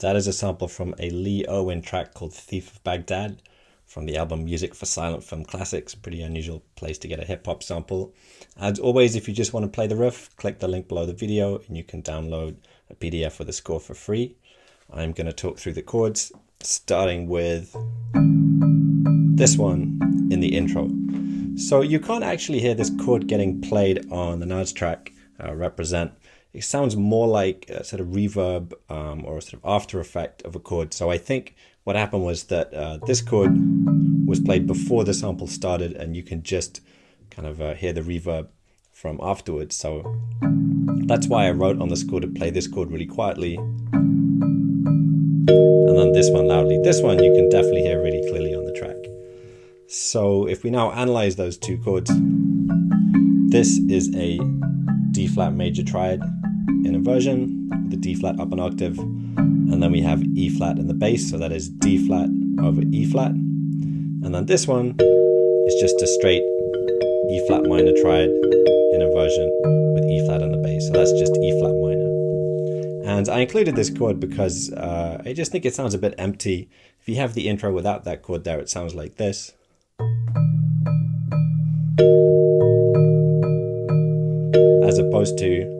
That is a sample from a Lee Owen track called Thief of Baghdad from the album Music for Silent Film Classics. Pretty unusual place to get a hip-hop sample. As always, if you just want to play the riff, click the link below the video and you can download a PDF with the score for free. I'm going to talk through the chords, starting with this one in the intro. So you can't actually hear this chord getting played on the Nas track, Represent. It sounds more like a sort of reverb or a sort of after effect of a chord. So I think what happened was that this chord was played before the sample started, and you can just kind of hear the reverb from afterwards. So that's why I wrote on the score to play this chord really quietly, and then this one loudly. This one you can definitely hear really clearly on the track. So if we now analyze those two chords, this is a D flat major triad in inversion with the D flat up an octave, and then we have E flat in the bass, so that is D flat over E flat, and then this one is just a straight E flat minor triad in inversion with E flat in the bass, so that's just E flat minor. And I included this chord because I just think it sounds a bit empty. If you have the intro without that chord there, it sounds like this. As opposed to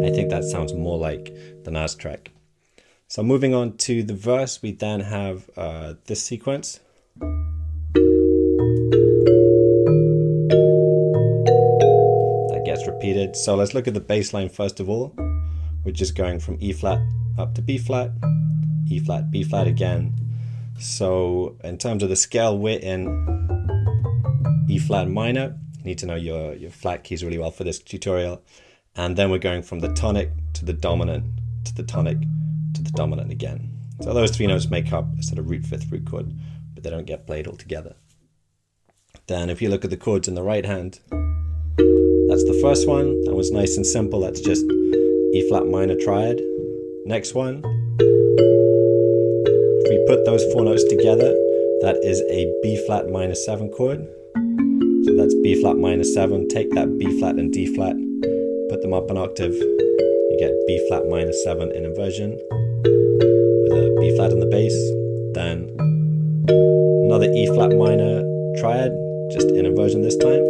I think that sounds more like the Nas track. So moving on to the verse, we then have this sequence. That gets repeated. So let's look at the bass line first of all. We're just going from E flat up to B flat, E flat, B flat again. So in terms of the scale, we're in E flat minor. You need to know your flat keys really well for this tutorial. And then we're going from the tonic to the dominant to the tonic to the dominant again. So those three notes make up a sort of root fifth root chord, but they don't get played all together. Then if you look at the chords in the right hand, that's the first one. That was nice and simple. That's just E flat minor triad. Next one, if we put those four notes together, that is a B flat minor 7 chord. So that's B flat minor 7. Take that B flat and D flat, put them up an octave, you get B flat minor 7 in inversion with a B flat in the bass. Then another E flat minor triad, just in inversion this time.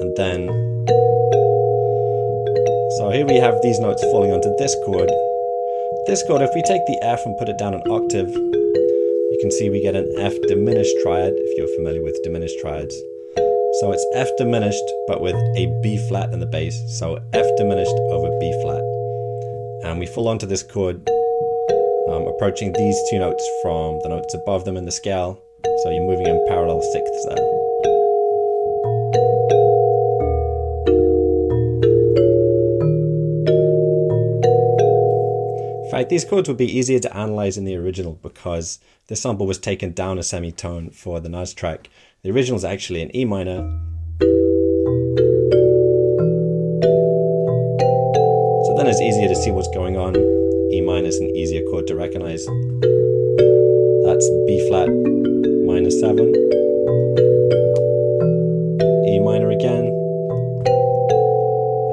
And then, so here we have these notes falling onto this chord. This chord, if we take the F and put it down an octave, you can see we get an F diminished triad, if you're familiar with diminished triads. So it's F diminished, but with a B flat in the bass. So F diminished over B flat. And we fall onto this chord, approaching these two notes from the notes above them in the scale. So you're moving in parallel sixths there. In fact, these chords would be easier to analyze in the original because the sample was taken down a semitone for the Nas track. The original is actually in E minor. So then it's easier to see what's going on. E minor is an easier chord to recognize. That's B flat minor 7. E minor again.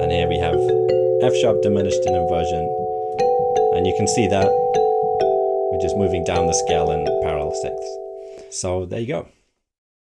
And here we have F sharp diminished in inversion. And you can see that we're just moving down the scale in parallel sixths. So there you go.